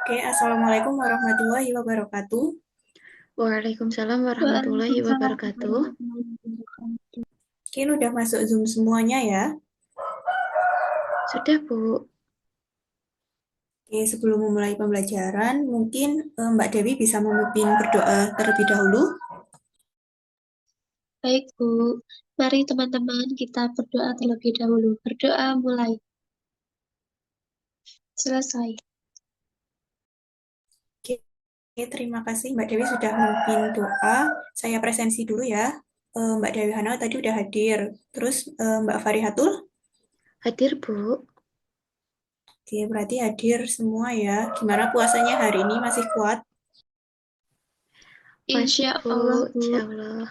Oke, Assalamualaikum warahmatullahi wabarakatuh. Waalaikumsalam warahmatullahi Waalaikumsalam wabarakatuh. warahmatullahi wabarakatuh. Oke, ini udah masuk Zoom semuanya ya. Sudah, Bu. Oke, sebelum memulai pembelajaran, mungkin Mbak Dewi bisa memimpin berdoa terlebih dahulu. Baik, Bu. Mari teman-teman kita berdoa terlebih dahulu. Berdoa mulai. Selesai. Oke, terima kasih Mbak Dewi sudah memimpin doa. Saya presensi dulu ya. Mbak Dewi Hana tadi udah hadir. Terus Mbak Farihatul. Hadir, Bu. Oke, berarti hadir semua ya. Gimana puasanya hari ini masih kuat? Masih, Insya Bu. Allah, Bu. Insya Allah.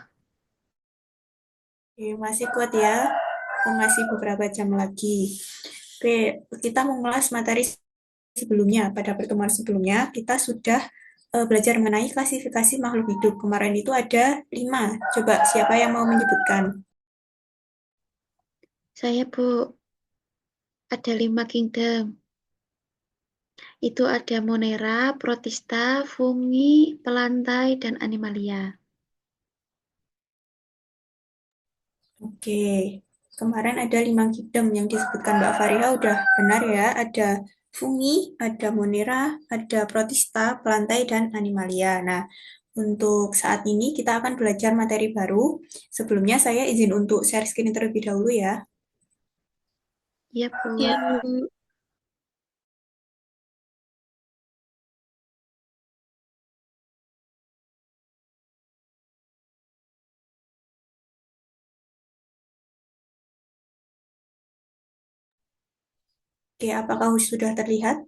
Oke, masih kuat ya. Masih beberapa jam lagi. Oke, kita mengulas materi sebelumnya. Pada pertemuan sebelumnya, kita sudah belajar mengenai klasifikasi makhluk hidup. Kemarin itu ada 5. Coba siapa yang mau menyebutkan? Saya, Bu. Ada 5 kingdom. Itu ada Monera, Protista, Fungi, Pelantai, dan Animalia. Oke, kemarin ada 5 kingdom yang disebutkan Mbak Fariha udah benar ya. Ada fungi, ada monera, ada protista, pelantai, dan animalia. Nah, untuk saat ini kita akan belajar materi baru. Sebelumnya saya izin untuk share screen terlebih dahulu ya. Ya, Ya, Bu. Bu. Oke, apakah sudah terlihat?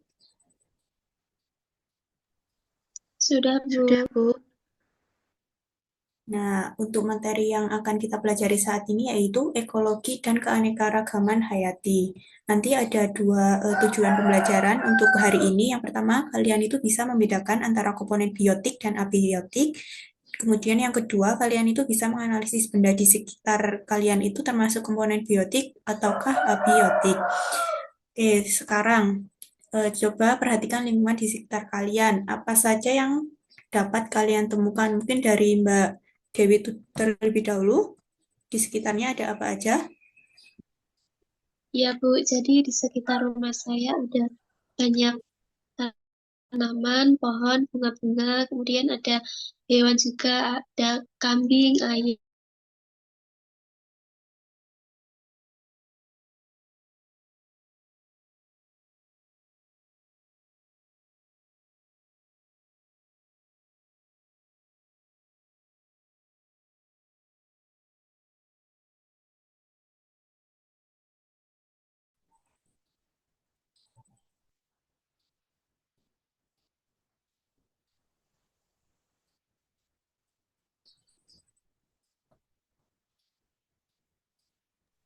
Sudah, Sudah, Bu. Bu. Nah, untuk materi yang akan kita pelajari saat ini yaitu ekologi dan keanekaragaman hayati. Nanti ada dua tujuan pembelajaran untuk hari ini. Yang pertama, kalian itu bisa membedakan antara komponen biotik dan abiotik. Kemudian yang kedua, kalian itu bisa menganalisis benda di sekitar kalian itu termasuk komponen biotik ataukah abiotik. Oke, sekarang coba perhatikan lingkungan di sekitar kalian. Apa saja yang dapat kalian temukan? Mungkin dari Mbak Dewi terlebih dahulu. Di sekitarnya ada apa aja? Ya, Bu. Jadi di sekitar rumah saya ada banyak tanaman, pohon, bunga-bunga. Kemudian ada hewan juga. Ada kambing, ayam.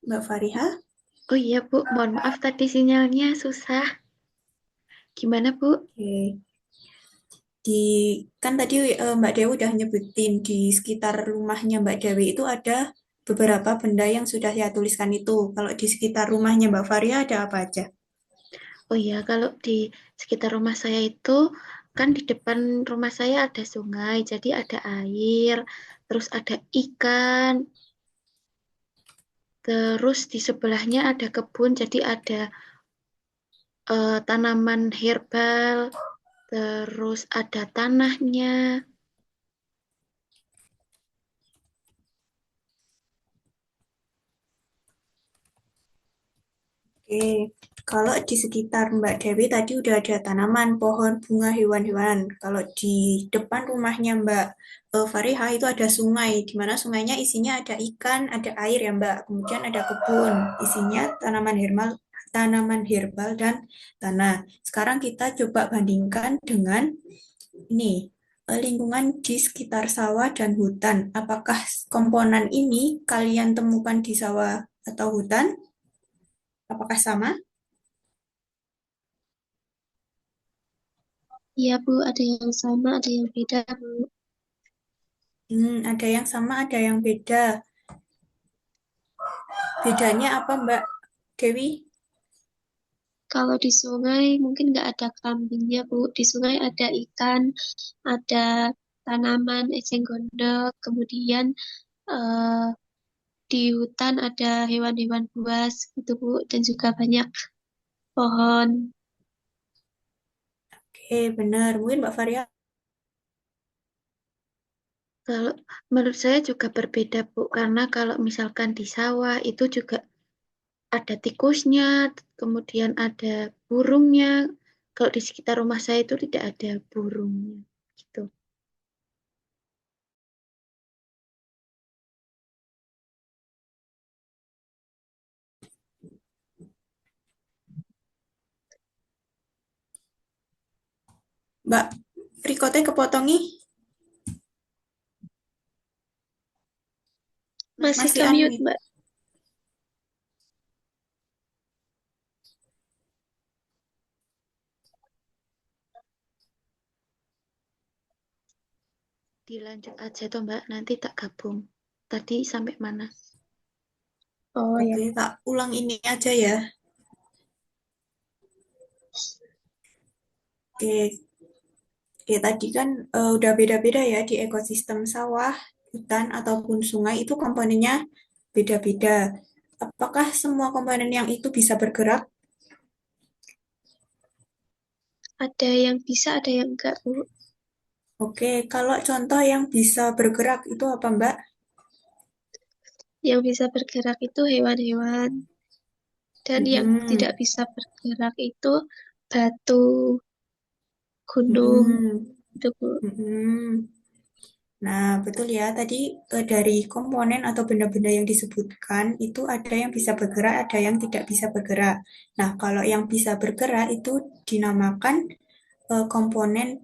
Mbak Fariha? Oh iya, Bu. Mohon maaf tadi sinyalnya susah. Gimana, Bu? Oke. Di kan tadi Mbak Dewi udah nyebutin di sekitar rumahnya Mbak Dewi itu ada beberapa benda yang sudah saya tuliskan itu. Kalau di sekitar rumahnya Mbak Faria ada apa aja? Oh iya, kalau di sekitar rumah saya itu, kan di depan rumah saya ada sungai, jadi ada air, terus ada ikan, terus di sebelahnya ada kebun, jadi ada tanaman herbal, terus ada tanahnya. Oke, kalau di sekitar Mbak Dewi tadi udah ada tanaman, pohon, bunga, hewan-hewan. Kalau di depan rumahnya Mbak Fariha itu ada sungai, di mana sungainya isinya ada ikan, ada air ya Mbak. Kemudian ada kebun, isinya tanaman herbal dan tanah. Sekarang kita coba bandingkan dengan ini lingkungan di sekitar sawah dan hutan. Apakah komponen ini kalian temukan di sawah atau hutan? Apakah sama? Iya, Bu. Ada yang sama, ada yang beda, Bu. Ada yang sama, ada yang beda. Bedanya apa, Mbak Dewi? Kalau di sungai mungkin nggak ada kambingnya, Bu. Di sungai ada ikan, ada tanaman eceng gondok, kemudian eh, di hutan ada hewan-hewan buas gitu, Bu, dan juga banyak pohon. Oke, benar. Mungkin Mbak Faria. Kalau menurut saya juga berbeda, Bu, karena kalau misalkan di sawah itu juga ada tikusnya, kemudian ada burungnya. Kalau di sekitar rumah saya itu tidak ada burungnya, gitu. Mbak Rikote kepotongi Masih masih ke mute, unmute. Mbak. Dilanjut aja tuh, Mbak, nanti tak gabung. Tadi sampai mana? Oh ya. Oke, tak ulang ini aja ya. Oke, oke tadi kan udah beda-beda ya di ekosistem sawah, hutan ataupun sungai itu komponennya beda-beda. Apakah semua komponen yang itu bisa bergerak? Ada yang bisa, ada yang enggak, Bu. Oke, kalau contoh yang bisa bergerak itu apa, Mbak? Yang bisa bergerak itu hewan-hewan, dan yang tidak Mhm, bisa bergerak itu batu, gunung, mhm, itu, Bu. mhm. Nah, betul ya. Tadi dari komponen atau benda-benda yang disebutkan itu ada yang bisa bergerak, ada yang tidak bisa bergerak. Nah, kalau yang bisa bergerak itu dinamakan komponen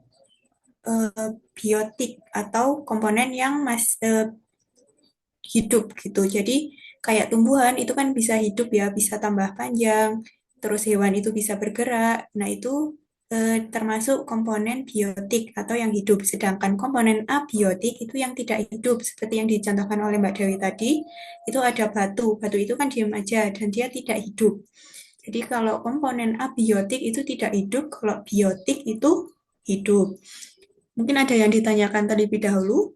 biotik atau komponen yang hidup gitu. Jadi kayak tumbuhan itu kan bisa hidup ya, bisa tambah panjang, terus hewan itu bisa bergerak. Nah, itu termasuk komponen biotik atau yang hidup. Sedangkan komponen abiotik itu yang tidak hidup, seperti yang dicontohkan oleh Mbak Dewi tadi, itu ada batu. Batu itu kan diam aja dan dia tidak hidup. Jadi kalau komponen abiotik itu tidak hidup, kalau biotik itu hidup. Mungkin ada yang ditanyakan terlebih dahulu.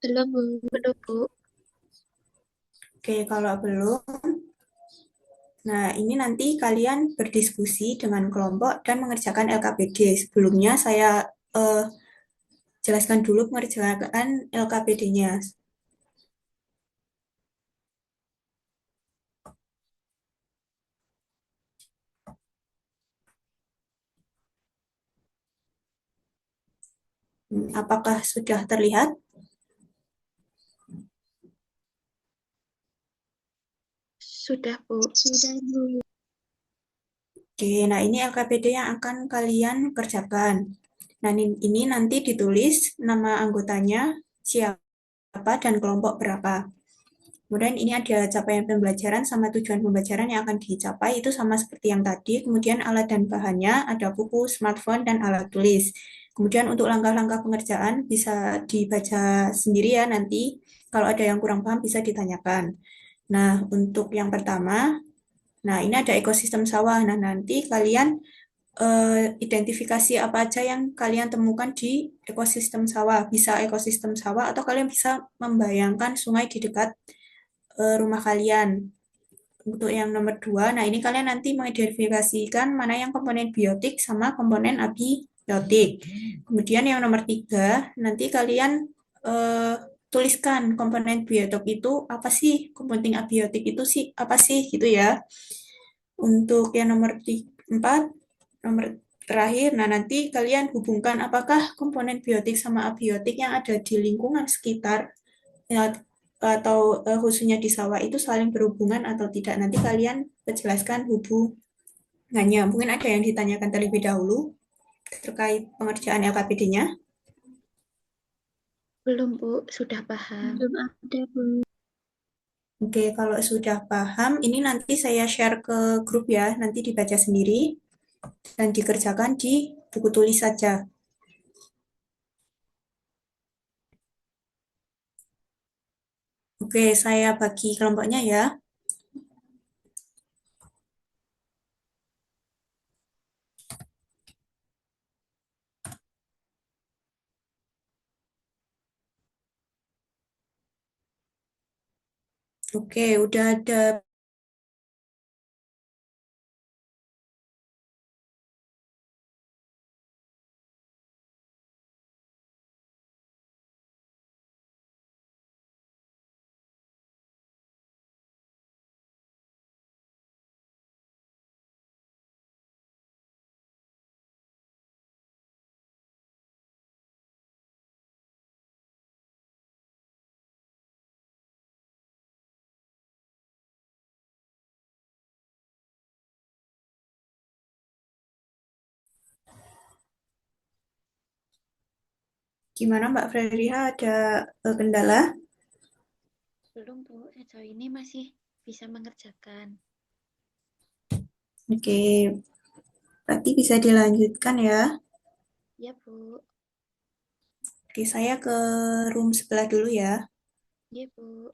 Belum, Bu. Belum, Bu. Oke, kalau belum, nah, ini nanti kalian berdiskusi dengan kelompok dan mengerjakan LKPD. Sebelumnya saya eh, jelaskan dulu pengerjaan LKPD-nya. Apakah sudah terlihat? Sudah, Bu. Sudah, Bu. Oke, nah ini LKPD yang akan kalian kerjakan. Nah, ini nanti ditulis nama anggotanya, siapa, dan kelompok berapa. Kemudian ini ada capaian pembelajaran sama tujuan pembelajaran yang akan dicapai itu sama seperti yang tadi. Kemudian alat dan bahannya ada buku, smartphone, dan alat tulis. Kemudian untuk langkah-langkah pengerjaan bisa dibaca sendiri ya nanti. Kalau ada yang kurang paham bisa ditanyakan. Nah, untuk yang pertama, nah ini ada ekosistem sawah. Nah, nanti kalian identifikasi apa aja yang kalian temukan di ekosistem sawah. Bisa ekosistem sawah atau kalian bisa membayangkan sungai di dekat rumah kalian. Untuk yang nomor dua, nah ini kalian nanti mengidentifikasikan mana yang komponen biotik sama komponen abiotik. Kemudian yang nomor tiga, nanti kalian eh, tuliskan komponen biotik itu apa sih, komponen abiotik itu sih apa sih gitu ya. Untuk yang nomor empat, nomor terakhir, nah nanti kalian hubungkan apakah komponen biotik sama abiotik yang ada di lingkungan sekitar ya, atau khususnya di sawah itu saling berhubungan atau tidak. Nanti kalian jelaskan hubungannya. Mungkin ada yang ditanyakan terlebih dahulu terkait pengerjaan LKPD-nya. Belum, Bu. Sudah paham. Belum ada, Bu. Oke, kalau sudah paham, ini nanti saya share ke grup ya, nanti dibaca sendiri dan dikerjakan di buku tulis saja. Oke, saya bagi kelompoknya ya. Oke, udah ada. Gimana Mbak Freriha, ada kendala? Belum, Bu. Sejauh ini masih bisa mengerjakan. Oke, berarti bisa dilanjutkan ya. Ya, Bu. Oke, saya ke room sebelah dulu ya. Ya, Bu.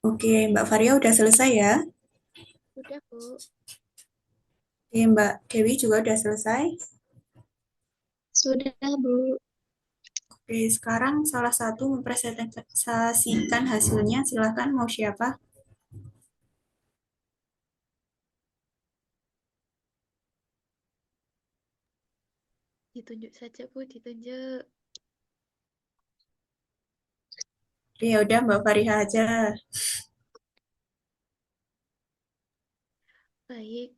Oke, Mbak Faria udah selesai ya. Udah, Bu. Oke, Mbak Dewi juga udah selesai. Sudah, Bu. Oke, sekarang salah satu mempresentasikan hasilnya. Silahkan mau siapa? Ditunjuk saja, Bu. Ditunjuk. Oke, ya udah Mbak Fariha aja. Baik.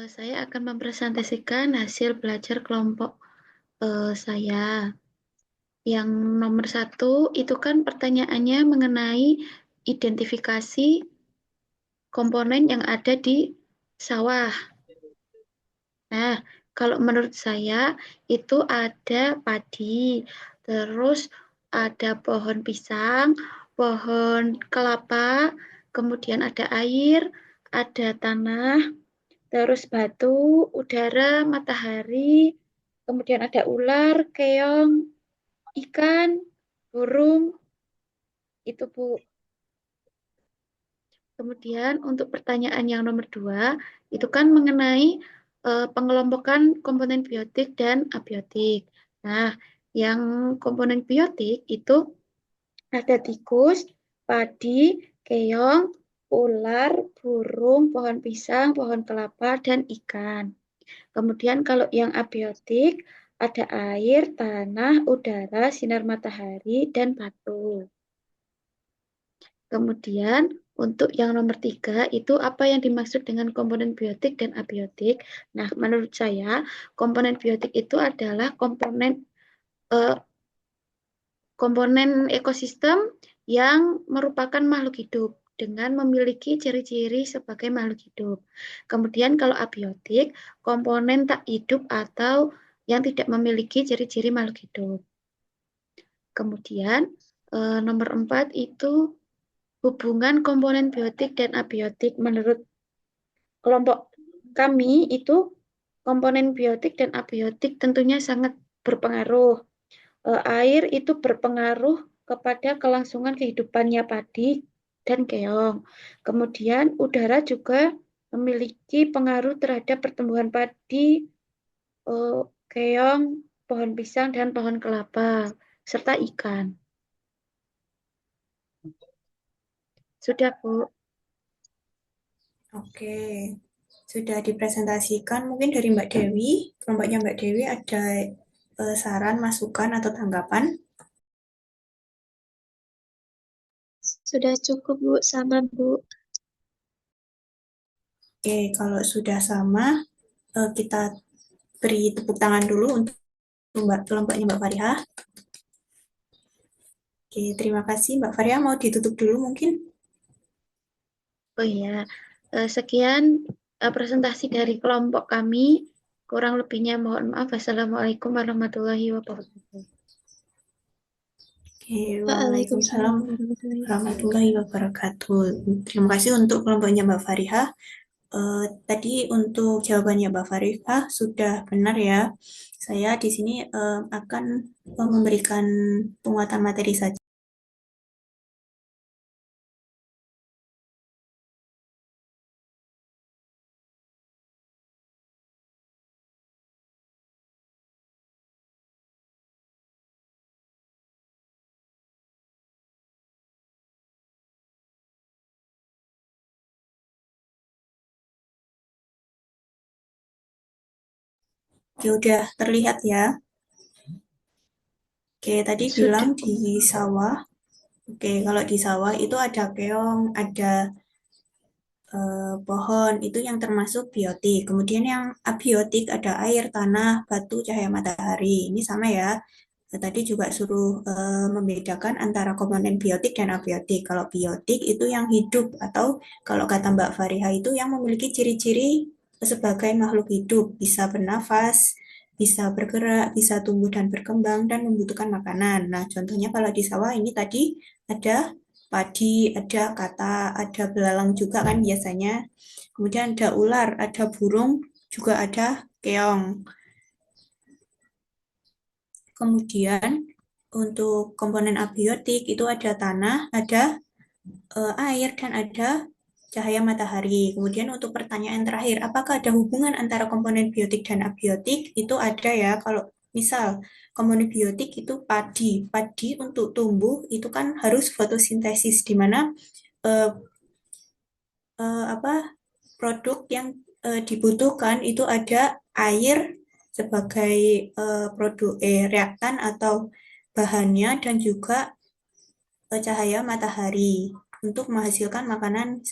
Saya akan mempresentasikan hasil belajar kelompok saya. Yang nomor satu itu kan pertanyaannya mengenai identifikasi komponen yang ada di sawah. Nah, kalau menurut saya itu ada padi, terus ada pohon pisang, pohon kelapa, kemudian ada air, ada tanah, terus batu, udara, matahari, kemudian ada ular, keong, ikan, burung, itu Bu. Kemudian untuk pertanyaan yang nomor dua, itu kan mengenai pengelompokan komponen biotik dan abiotik. Nah, yang komponen biotik itu ada tikus, padi, keong, ular, burung, pohon pisang, pohon kelapa, dan ikan. Kemudian kalau yang abiotik ada air, tanah, udara, sinar matahari, dan batu. Kemudian untuk yang nomor tiga itu apa yang dimaksud dengan komponen biotik dan abiotik? Nah, menurut saya komponen biotik itu adalah eh, komponen ekosistem yang merupakan makhluk hidup. dengan memiliki ciri-ciri sebagai makhluk hidup. Kemudian kalau abiotik, komponen tak hidup atau yang tidak memiliki ciri-ciri makhluk hidup. Kemudian nomor 4 itu hubungan komponen biotik dan abiotik. Menurut kelompok kami itu komponen biotik dan abiotik tentunya sangat berpengaruh. Air itu berpengaruh kepada kelangsungan kehidupannya padi dan keong. Kemudian udara juga memiliki pengaruh terhadap pertumbuhan padi, keong, pohon pisang, dan pohon kelapa, serta ikan. Sudah, Bu. Oke, sudah dipresentasikan. Mungkin dari Mbak Dewi, kelompoknya Mbak Dewi ada saran, masukan, atau tanggapan? Sudah cukup, Bu. Sama, Bu. Oke, kalau sudah sama, kita beri tepuk tangan dulu untuk kelompoknya Mbak Fariha. Oke, terima kasih Mbak Fariha. Mau ditutup dulu mungkin? Oh iya, sekian presentasi dari kelompok kami. Kurang lebihnya mohon maaf. Wassalamualaikum warahmatullahi wabarakatuh. Oke, Waalaikumsalam Waalaikumsalam warahmatullahi wabarakatuh. warahmatullahi wabarakatuh. Terima kasih untuk kelompoknya Mbak Fariha. Tadi untuk jawabannya Mbak Fariha sudah benar ya. Saya di sini akan memberikan penguatan materi saja. Oke, udah terlihat ya. Oke, tadi bilang Sudah, di sawah. Oke, kalau di sawah itu ada keong, ada pohon, itu yang termasuk biotik. Kemudian yang abiotik ada air, tanah, batu, cahaya matahari. Ini sama ya. Tadi juga suruh membedakan antara komponen biotik dan abiotik. Kalau biotik itu yang hidup atau kalau kata Mbak Fariha itu yang memiliki ciri-ciri sebagai makhluk hidup, bisa bernafas, bisa bergerak, bisa tumbuh dan berkembang dan membutuhkan makanan. Nah, contohnya kalau di sawah ini tadi ada padi, ada kata, ada belalang juga kan biasanya. Kemudian ada ular, ada burung, juga ada keong. Kemudian untuk komponen abiotik itu ada tanah, ada air, dan ada cahaya matahari. Kemudian untuk pertanyaan terakhir, apakah ada hubungan antara komponen biotik dan abiotik? Itu ada ya. Kalau misal komponen biotik itu padi, padi untuk tumbuh itu kan harus fotosintesis, di mana eh, apa produk yang dibutuhkan itu ada air sebagai produk reaktan atau bahannya dan juga cahaya matahari untuk menghasilkan makanan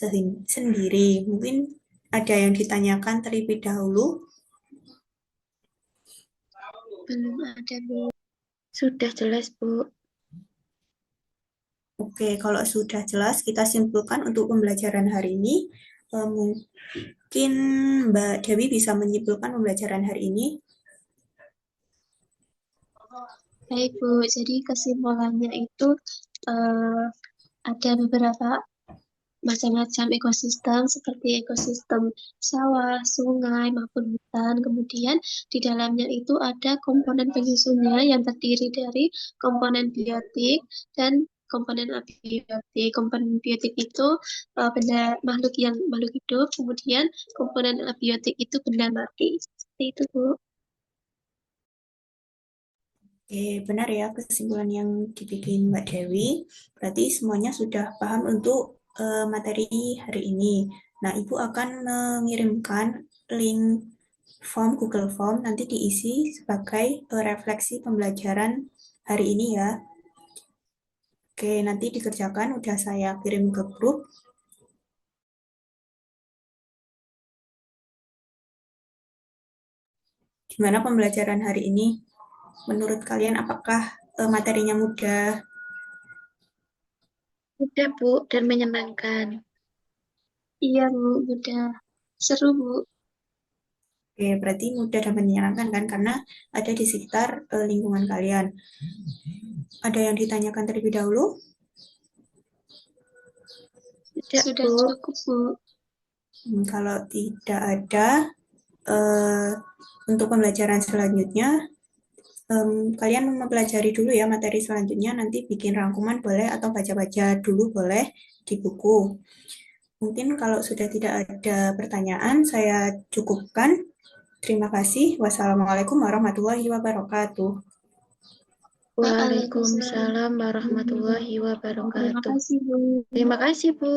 sendiri. Mungkin ada yang ditanyakan terlebih dahulu. Belum ada, Bu. sudah jelas, Bu. Oke, kalau sudah jelas kita simpulkan untuk pembelajaran hari ini. Mungkin Mbak Dewi bisa menyimpulkan pembelajaran hari ini. Baik, Bu. Jadi kesimpulannya itu eh, ada beberapa macam-macam ekosistem seperti ekosistem sawah, sungai, maupun hutan. Kemudian di dalamnya itu ada komponen penyusunnya yang terdiri dari komponen biotik dan komponen abiotik. Komponen biotik itu benda makhluk hidup, kemudian komponen abiotik itu benda mati. Seperti itu, Bu. Oke, benar ya kesimpulan yang dibikin Mbak Dewi. Berarti semuanya sudah paham untuk materi hari ini. Nah, Ibu akan mengirimkan link Google Form nanti diisi sebagai refleksi pembelajaran hari ini ya. Oke, nanti dikerjakan udah saya kirim ke grup. Gimana pembelajaran hari ini? Menurut kalian apakah materinya mudah? Mudah, Bu, dan menyenangkan. Iya, Bu, udah seru, Bu. Oke, berarti mudah dan menyenangkan kan karena ada di sekitar lingkungan kalian. Ada yang ditanyakan terlebih dahulu? Tidak, Sudah Bu. cukup, Bu. Kalau tidak ada, eh, untuk pembelajaran selanjutnya, kalian mempelajari dulu ya materi selanjutnya, nanti bikin rangkuman boleh atau baca-baca dulu boleh di buku. Mungkin kalau sudah tidak ada pertanyaan, saya cukupkan. Terima kasih. Wassalamualaikum warahmatullahi wabarakatuh. Waalaikumsalam. Waalaikumsalam warahmatullahi Terima wabarakatuh. kasih, Bu. Terima kasih, Bu.